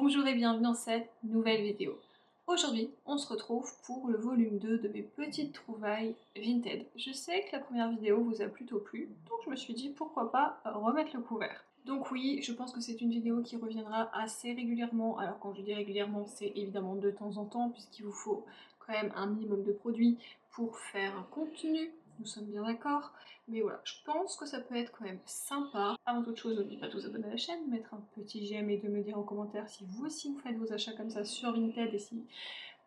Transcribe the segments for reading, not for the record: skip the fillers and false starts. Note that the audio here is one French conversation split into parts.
Bonjour et bienvenue dans cette nouvelle vidéo. Aujourd'hui, on se retrouve pour le volume 2 de mes petites trouvailles Vinted. Je sais que la première vidéo vous a plutôt plu, donc je me suis dit pourquoi pas remettre le couvert. Donc oui, je pense que c'est une vidéo qui reviendra assez régulièrement. Alors quand je dis régulièrement, c'est évidemment de temps en temps, puisqu'il vous faut quand même un minimum de produits pour faire un contenu. Nous sommes bien d'accord. Mais voilà, je pense que ça peut être quand même sympa. Avant toute chose, n'oubliez pas de vous abonner à la chaîne, de mettre un petit j'aime et de me dire en commentaire si vous aussi vous faites vos achats comme ça sur Vinted et si,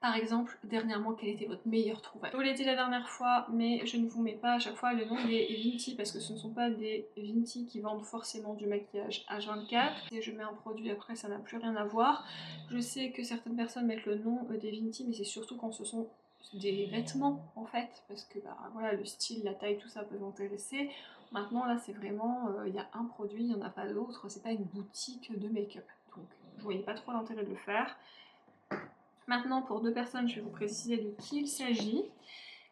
par exemple, dernièrement, quel était votre meilleur trouvaille. Je vous l'ai dit la dernière fois, mais je ne vous mets pas à chaque fois le nom des Vinti parce que ce ne sont pas des Vinti qui vendent forcément du maquillage H24. Si je mets un produit après, ça n'a plus rien à voir. Je sais que certaines personnes mettent le nom des Vinti, mais c'est surtout quand ce sont des vêtements en fait, parce que bah, voilà, le style, la taille, tout ça peut m'intéresser. Maintenant là c'est vraiment, il y a un produit, il n'y en a pas d'autre, c'est pas une boutique de make-up. Donc je voyais pas trop l'intérêt de le faire. Maintenant pour deux personnes, je vais vous préciser de qui il s'agit.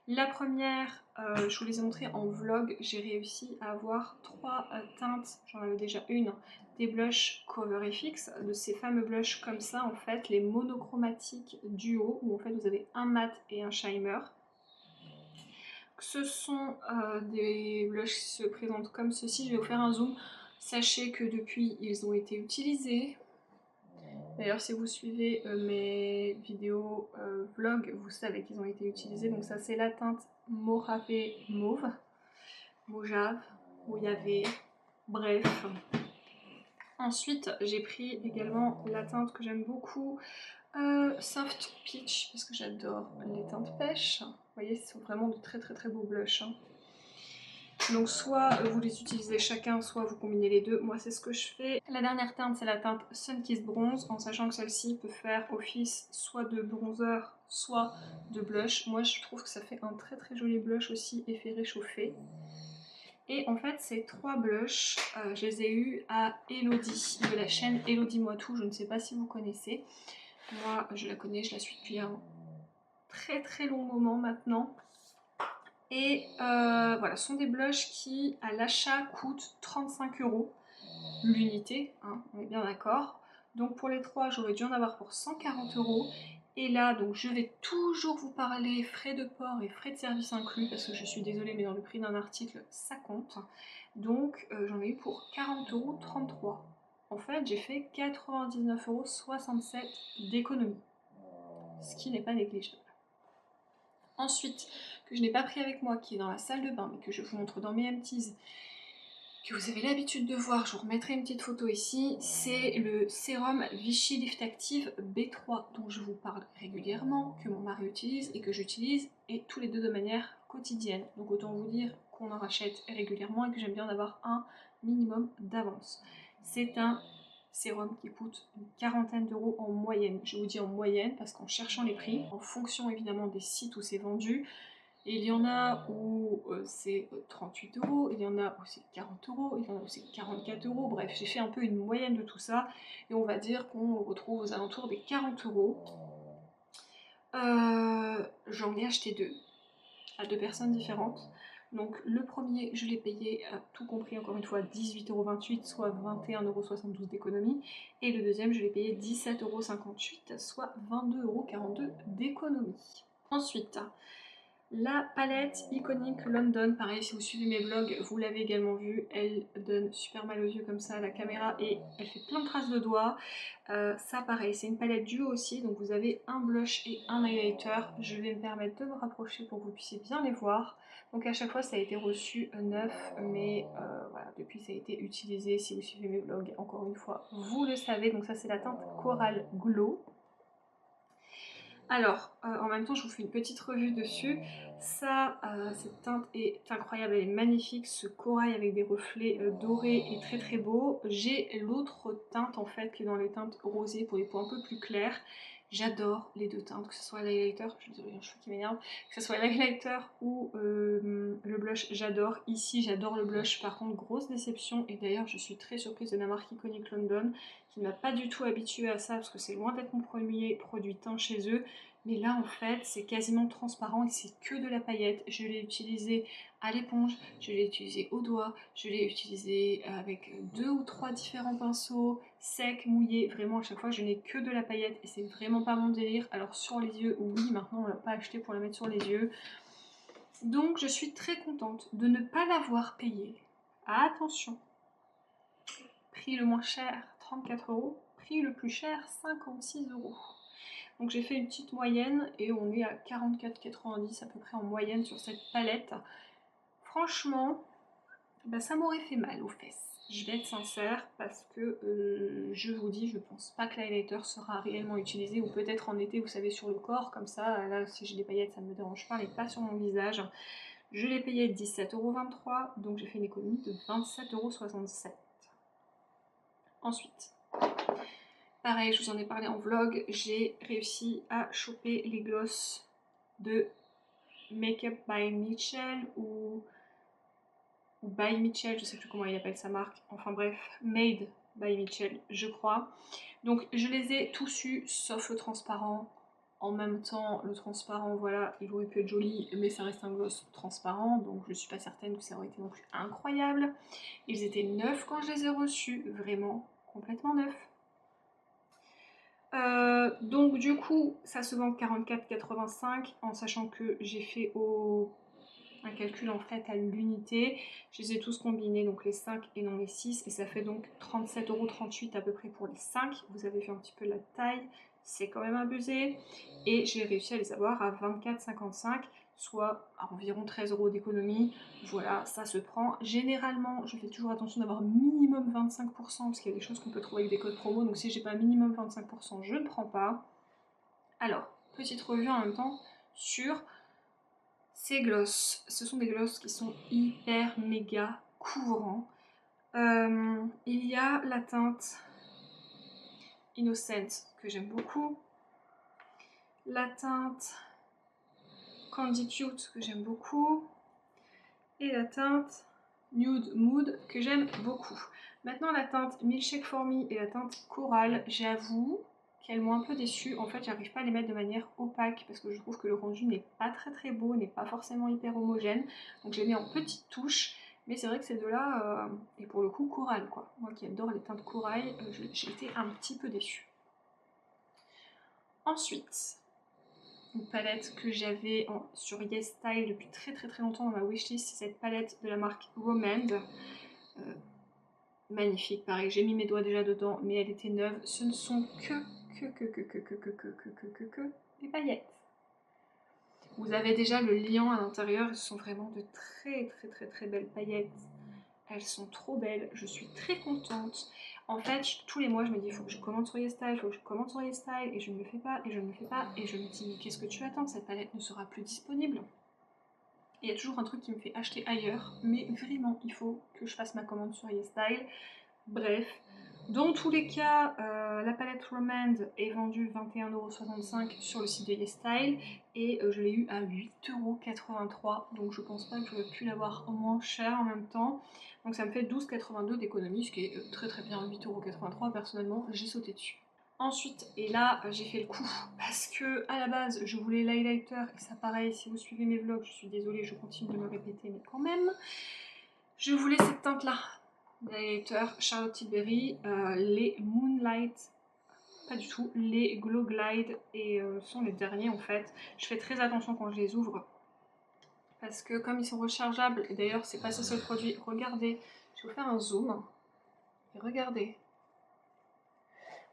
La première, je vous les ai montrées en vlog, j'ai réussi à avoir trois teintes, j'en avais déjà une, des blushs Cover FX, de ces fameux blushs comme ça en fait, les monochromatiques duo, où en fait vous avez un mat et un shimmer. Ce sont des blushs qui se présentent comme ceci, je vais vous faire un zoom. Sachez que depuis ils ont été utilisés. D'ailleurs si vous suivez mes vidéos vlog, vous savez qu'ils ont été utilisés. Donc ça c'est la teinte Mojave Mauve, Mojave, Mojave, bref. Ensuite j'ai pris également la teinte que j'aime beaucoup, Soft Peach, parce que j'adore les teintes pêche. Vous voyez, ce sont vraiment de très beaux blushs. Donc soit vous les utilisez chacun, soit vous combinez les deux. Moi c'est ce que je fais. La dernière teinte c'est la teinte Sunkissed Bronze, en sachant que celle-ci peut faire office soit de bronzer, soit de blush. Moi je trouve que ça fait un très joli blush aussi, effet réchauffé. Et en fait ces trois blushs, je les ai eus à Elodie, de la chaîne Elodie Moi Tout, je ne sais pas si vous connaissez. Moi je la connais, je la suis depuis un très long moment maintenant. Et voilà, ce sont des blushs qui à l'achat coûtent 35 € l'unité, hein, on est bien d'accord. Donc pour les trois, j'aurais dû en avoir pour 140 €. Et là, donc je vais toujours vous parler frais de port et frais de service inclus, parce que je suis désolée, mais dans le prix d'un article, ça compte. Donc j'en ai eu pour 40,33 €. En fait, j'ai fait 99,67 € d'économie, ce qui n'est pas négligeable. Ensuite, que je n'ai pas pris avec moi, qui est dans la salle de bain, mais que je vous montre dans mes empties, que vous avez l'habitude de voir, je vous remettrai une petite photo ici, c'est le sérum Vichy Lift Active B3 dont je vous parle régulièrement, que mon mari utilise et que j'utilise, et tous les deux de manière quotidienne. Donc autant vous dire qu'on en rachète régulièrement et que j'aime bien en avoir un minimum d'avance. C'est un sérum qui coûte une quarantaine d'euros en moyenne. Je vous dis en moyenne parce qu'en cherchant les prix, en fonction évidemment des sites où c'est vendu, et il y en a où c'est 38 €, il y en a où c'est 40 €, il y en a où c'est 44 €, bref, j'ai fait un peu une moyenne de tout ça, et on va dire qu'on retrouve aux alentours des 40 €. J'en ai acheté deux, à deux personnes différentes. Donc le premier, je l'ai payé, tout compris encore une fois, 18,28 €, soit 21,72 € d'économie. Et le deuxième, je l'ai payé 17,58 €, soit 22,42 € d'économie. Ensuite, la palette iconique London, pareil si vous suivez mes vlogs, vous l'avez également vu, elle donne super mal aux yeux comme ça à la caméra et elle fait plein de traces de doigts. Ça pareil, c'est une palette duo aussi, donc vous avez un blush et un highlighter. Je vais me permettre de me rapprocher pour que vous puissiez bien les voir. Donc à chaque fois ça a été reçu neuf, mais voilà, depuis ça a été utilisé. Si vous suivez mes vlogs, encore une fois, vous le savez. Donc ça c'est la teinte Coral Glow. Alors, en même temps, je vous fais une petite revue dessus. Ça, cette teinte est incroyable, elle est magnifique. Ce corail avec des reflets dorés est très beau. J'ai l'autre teinte en fait qui est dans les teintes rosées pour les peaux un peu plus claires. J'adore les deux teintes, que ce soit l'highlighter, je suis désolée, un cheveu qui m'énerve, que ce soit l'highlighter ou le blush, j'adore. Ici, j'adore le blush, par contre, grosse déception. Et d'ailleurs, je suis très surprise de la marque iconique London, qui ne m'a pas du tout habituée à ça, parce que c'est loin d'être mon premier produit teint chez eux. Mais là en fait c'est quasiment transparent et c'est que de la paillette. Je l'ai utilisé à l'éponge, je l'ai utilisé au doigt, je l'ai utilisé avec deux ou trois différents pinceaux. sec, mouillé, vraiment à chaque fois je n'ai que de la paillette et c'est vraiment pas mon délire. Alors sur les yeux, oui, maintenant on l'a pas acheté pour la mettre sur les yeux. Donc je suis très contente de ne pas l'avoir payé. Attention, prix le moins cher 34 €, prix le plus cher 56 €. Donc j'ai fait une petite moyenne et on est à 44,90 à peu près en moyenne sur cette palette. Franchement, bah, ça m'aurait fait mal aux fesses. Je vais être sincère parce que je vous dis, je pense pas que l'highlighter sera réellement utilisé, ou peut-être en été, vous savez, sur le corps, comme ça, là si j'ai des paillettes ça ne me dérange pas, mais pas sur mon visage. Je l'ai payé 17,23 €, donc j'ai fait une économie de 27,67 €. Ensuite, pareil, je vous en ai parlé en vlog, j'ai réussi à choper les glosses de Makeup by Michel ou by Michel, je sais plus comment il appelle sa marque, enfin bref, Made by Michel, je crois. Donc je les ai tous eus, sauf le transparent. En même temps, le transparent, voilà, il aurait pu être joli, mais ça reste un gloss transparent, donc je suis pas certaine que ça aurait été non plus incroyable. Ils étaient neufs quand je les ai reçus, vraiment complètement neufs. Donc du coup, ça se vend 44,85 en sachant que j'ai fait un calcul en fait à l'unité. Je les ai tous combinés, donc les 5 et non les 6, et ça fait donc 37,38 € à peu près pour les 5. Vous avez vu un petit peu la taille, c'est quand même abusé. Et j'ai réussi à les avoir à 24,55, soit à environ 13 € d'économie. Voilà, ça se prend. Généralement, je fais toujours attention d'avoir minimum 25%, parce qu'il y a des choses qu'on peut trouver avec des codes promo, donc si j'ai pas minimum 25%, je ne prends pas. Alors, petite revue en même temps sur ces glosses. Ce sont des glosses qui sont hyper méga couvrants. Il y a la teinte Innocent que j'aime beaucoup, la teinte Candy Cute que j'aime beaucoup, et la teinte Nude Mood que j'aime beaucoup. Maintenant la teinte Milkshake for Me et la teinte Coral, j'avoue qu'elles m'ont un peu déçue. En fait, j'arrive pas à les mettre de manière opaque parce que je trouve que le rendu n'est pas très beau, n'est pas forcément hyper homogène. Donc je les mets en petites touches. Mais c'est vrai que ces deux-là, et pour le coup corail quoi. Moi qui adore les teintes corail, j'ai été un petit peu déçue. Ensuite, une palette que j'avais sur YesStyle depuis très longtemps dans ma wishlist, c'est cette palette de la marque Romand. Magnifique, pareil, j'ai mis mes doigts déjà dedans, mais elle était neuve. Ce ne sont que des paillettes. Vous avez déjà le liant à l'intérieur, ce sont vraiment de très belles paillettes. Elles sont trop belles, je suis très contente. En fait, tous les mois, je me dis, il faut que je commande sur YesStyle, il faut que je commande sur YesStyle, et je ne le fais pas, et je ne le fais pas, et je me dis, mais qu'est-ce que tu attends, cette palette ne sera plus disponible. Et il y a toujours un truc qui me fait acheter ailleurs, mais vraiment, il faut que je fasse ma commande sur YesStyle. Bref, dans tous les cas, la palette Romand est vendue 21,65 € sur le site de YesStyle et je l'ai eu à 8,83 €, donc je pense pas que j'aurais pu l'avoir moins cher en même temps. Donc ça me fait 12,82 € d'économie, ce qui est très bien. 8,83 € personnellement, j'ai sauté dessus. Ensuite, et là j'ai fait le coup, parce que à la base je voulais l'highlighter, et ça pareil, si vous suivez mes vlogs, je suis désolée, je continue de me répéter, mais quand même, je voulais cette teinte là. L'highlighter Charlotte Tilbury, les Moonlight, pas du tout, les Glow Glide, et sont les derniers en fait. Je fais très attention quand je les ouvre, parce que comme ils sont rechargeables, et d'ailleurs c'est pas ce seul produit, regardez, je vais vous faire un zoom, et regardez.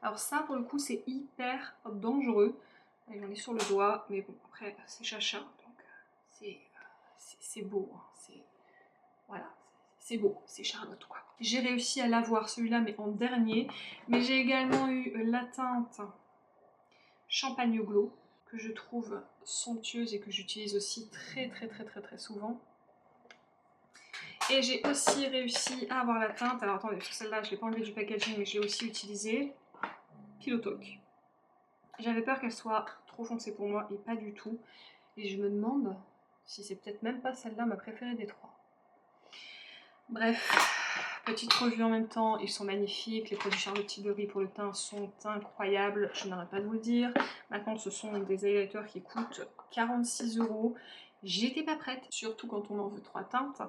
Alors ça pour le coup c'est hyper dangereux, j'en ai sur le doigt, mais bon après c'est chacha, donc c'est beau, hein. Voilà, c'est beau, c'est Charlotte quoi. J'ai réussi à l'avoir celui-là mais en dernier, mais j'ai également eu la teinte Champagne Glow que je trouve somptueuse et que j'utilise aussi très souvent. Et j'ai aussi réussi à avoir la teinte, alors attendez, parce que celle-là je l'ai pas enlevée du packaging mais je l'ai aussi utilisée, Pillow Talk. J'avais peur qu'elle soit trop foncée pour moi et pas du tout, et je me demande si c'est peut-être même pas celle-là ma préférée des trois. Bref, petite revue en même temps, ils sont magnifiques, les produits Charlotte Tilbury pour le teint sont incroyables, je n'arrête pas de vous le dire. Maintenant ce sont des highlighters qui coûtent 46 €, j'étais pas prête, surtout quand on en veut 3 teintes.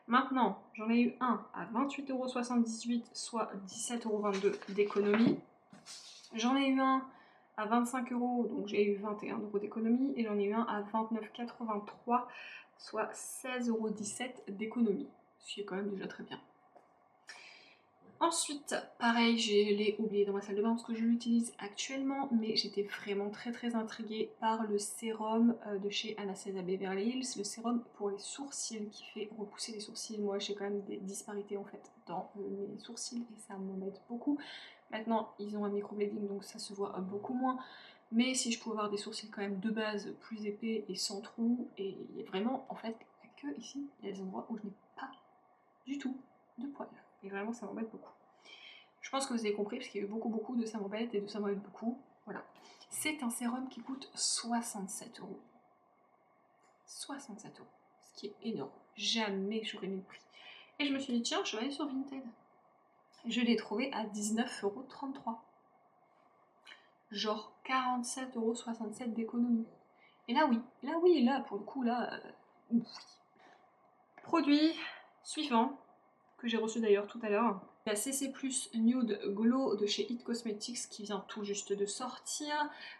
Maintenant, j'en ai eu un à 28,78 €, soit 17,22 € d'économie. J'en ai eu un à 25 €, donc j'ai eu 21 € d'économie. Et j'en ai eu un à 29,83 €, soit 16,17 € d'économie. Ce qui est quand même déjà très bien. Ensuite, pareil, je l'ai oublié dans ma salle de bain parce que je l'utilise actuellement, mais j'étais vraiment très intriguée par le sérum de chez Anastasia Beverly Hills, le sérum pour les sourcils qui fait repousser les sourcils. Moi, j'ai quand même des disparités en fait dans mes sourcils et ça m'embête beaucoup. Maintenant, ils ont un microblading donc ça se voit beaucoup moins, mais si je pouvais avoir des sourcils quand même de base plus épais et sans trous, et vraiment, en fait, que ici, il y a des endroits où je n'ai pas du tout de poils. Et vraiment, ça m'embête beaucoup. Je pense que vous avez compris, parce qu'il y a eu beaucoup de ça m'embête et de ça m'embête beaucoup. Voilà. C'est un sérum qui coûte 67 €. 67 €, ce qui est énorme. Jamais j'aurais mis le prix. Et je me suis dit, tiens, je vais aller sur Vinted. Je l'ai trouvé à 19,33 €. Genre 47,67 € d'économie. Et là, oui, là, pour le coup, là, oui. Produit suivant, que j'ai reçu d'ailleurs tout à l'heure. La CC Plus Nude Glow de chez It Cosmetics qui vient tout juste de sortir.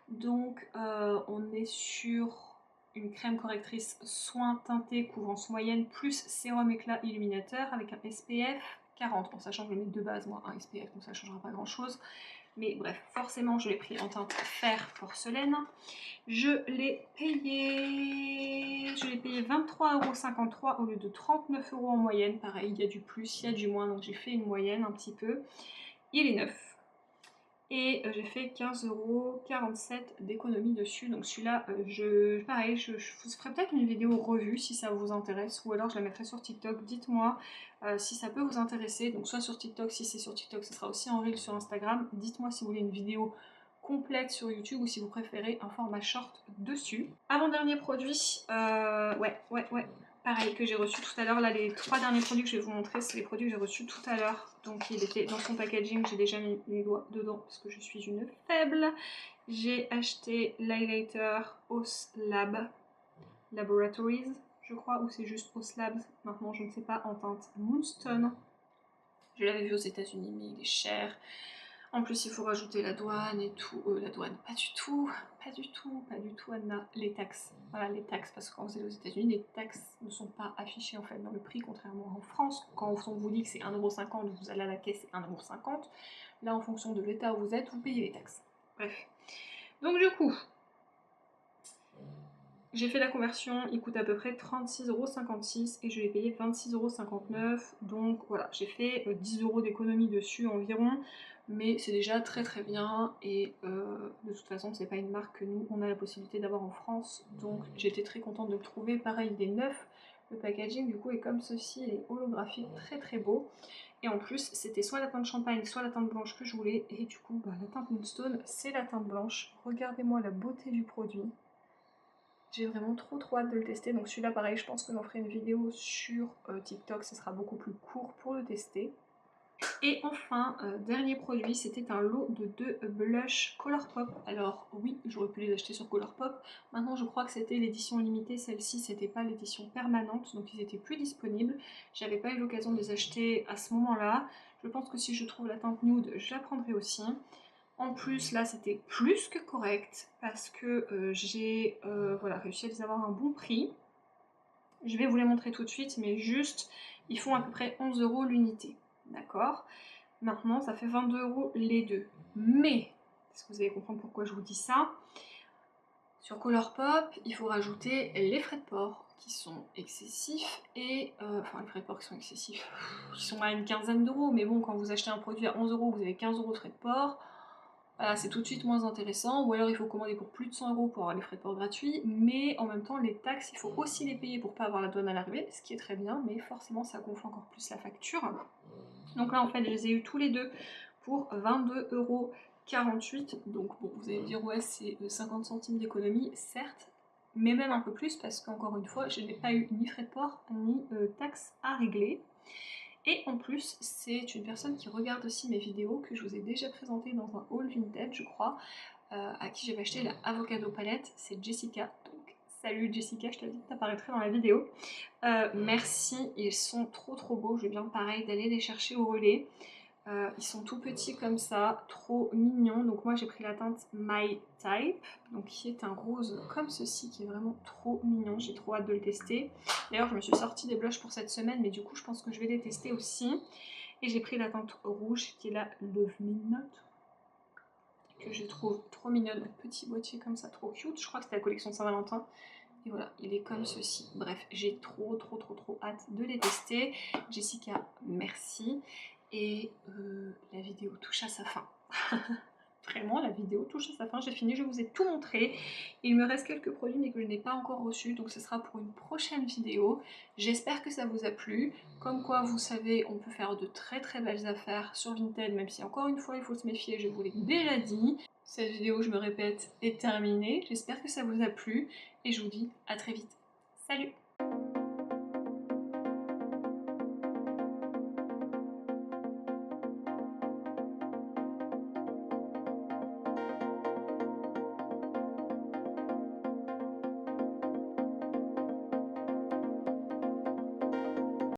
Donc on est sur une crème correctrice soin teinté couvrance moyenne plus sérum éclat illuminateur avec un SPF 40. En sachant que je mets de base moi un SPF donc ça ne changera pas grand chose. Mais bref, forcément je l'ai pris en teinte fer porcelaine. Je l'ai payé 23,53 € au lieu de 39 € en moyenne. Pareil, il y a du plus, il y a du moins, donc j'ai fait une moyenne un petit peu. Il est neuf. Et j'ai fait 15,47 € d'économie dessus. Donc celui-là, pareil, je vous ferai peut-être une vidéo revue si ça vous intéresse. Ou alors je la mettrai sur TikTok. Dites-moi si ça peut vous intéresser. Donc soit sur TikTok, si c'est sur TikTok, ce sera aussi en reel sur Instagram. Dites-moi si vous voulez une vidéo complète sur YouTube ou si vous préférez un format short dessus. Avant-dernier produit, pareil que j'ai reçu tout à l'heure. Là, les 3 derniers produits que je vais vous montrer, c'est les produits que j'ai reçus tout à l'heure. Donc il était dans son packaging, j'ai déjà mis les doigts dedans parce que je suis une faible. J'ai acheté l'highlighter Oslab Laboratories, je crois, ou c'est juste Oslabs, maintenant je ne sais pas, en teinte Moonstone. Je l'avais vu aux États-Unis, mais il est cher. En plus, il faut rajouter la douane et tout. La douane, pas du tout, Anna. Les taxes. Voilà, les taxes, parce que quand vous allez aux États-Unis, les taxes ne sont pas affichées en fait dans le prix, contrairement en France. Quand on vous dit que c'est 1,50 €, vous allez à la caisse, c'est 1,50 €. Là, en fonction de l'état où vous êtes, vous payez les taxes. Bref. Donc, du coup, j'ai fait la conversion, il coûte à peu près 36,56 € et je l'ai payé 26,59 €. Donc voilà, j'ai fait 10 € d'économie dessus environ, mais c'est déjà très bien. Et de toute façon, c'est pas une marque que nous on a la possibilité d'avoir en France, donc j'étais très contente de le trouver. Pareil, il est neuf. Le packaging du coup est comme ceci, il est holographique, très beau. Et en plus, c'était soit la teinte champagne, soit la teinte blanche que je voulais. Et du coup, la teinte Moonstone, c'est la teinte blanche. Regardez-moi la beauté du produit. J'ai vraiment trop hâte de le tester. Donc celui-là, pareil, je pense que j'en ferai une vidéo sur TikTok. Ce sera beaucoup plus court pour le tester. Et enfin, dernier produit, c'était un lot de 2 blushs Colourpop. Alors oui, j'aurais pu les acheter sur Colourpop. Maintenant, je crois que c'était l'édition limitée. Celle-ci, c'était pas l'édition permanente, donc ils étaient plus disponibles. J'avais pas eu l'occasion de les acheter à ce moment-là. Je pense que si je trouve la teinte nude, je la prendrai aussi. En plus, là, c'était plus que correct parce que j'ai voilà, réussi à les avoir à un bon prix. Je vais vous les montrer tout de suite, mais juste, ils font à peu près 11 € l'unité. D'accord? Maintenant, ça fait 22 € les deux. Mais, est-ce que vous allez comprendre pourquoi je vous dis ça? Sur Colourpop, il faut rajouter les frais de port qui sont excessifs et enfin les frais de port qui sont excessifs, qui sont à une quinzaine d'euros, mais bon, quand vous achetez un produit à 11 €, vous avez 15 € de frais de port. Voilà, c'est tout de suite moins intéressant, ou alors il faut commander pour plus de 100 € pour avoir les frais de port gratuits, mais en même temps les taxes, il faut aussi les payer pour pas avoir la douane à l'arrivée, ce qui est très bien, mais forcément ça gonfle encore plus la facture. Donc là en fait je les ai eu tous les deux pour 22,48 €, donc bon vous allez me dire ouais c'est 50 centimes d'économie, certes, mais même un peu plus parce qu'encore une fois je n'ai pas eu ni frais de port ni taxes à régler. Et en plus, c'est une personne qui regarde aussi mes vidéos, que je vous ai déjà présentée dans un haul vintage, je crois, à qui j'avais acheté la Avocado Palette, c'est Jessica, donc Salut Jessica, je t'avais dit que t'apparaîtrais dans la vidéo. Merci, ils sont trop beaux. Je viens pareil d'aller les chercher au relais. Ils sont tout petits comme ça, trop mignons. Donc moi j'ai pris la teinte My Type, donc qui est un rose comme ceci, qui est vraiment trop mignon. J'ai trop hâte de le tester. D'ailleurs je me suis sortie des blushs pour cette semaine, mais du coup je pense que je vais les tester aussi. Et j'ai pris la teinte rouge qui est la Love Me Not, que je trouve trop mignonne. Donc petit boîtier comme ça, trop cute. Je crois que c'était la collection Saint-Valentin. Et voilà, il est comme ceci. Bref, j'ai trop hâte de les tester. Jessica, merci. Et la vidéo touche à sa fin. Vraiment, la vidéo touche à sa fin. J'ai fini, je vous ai tout montré. Il me reste quelques produits mais que je n'ai pas encore reçus. Donc ce sera pour une prochaine vidéo. J'espère que ça vous a plu. Comme quoi, vous savez, on peut faire de très belles affaires sur Vinted. Même si encore une fois, il faut se méfier, je vous l'ai déjà dit. Cette vidéo, je me répète, est terminée. J'espère que ça vous a plu. Et je vous dis à très vite. Salut!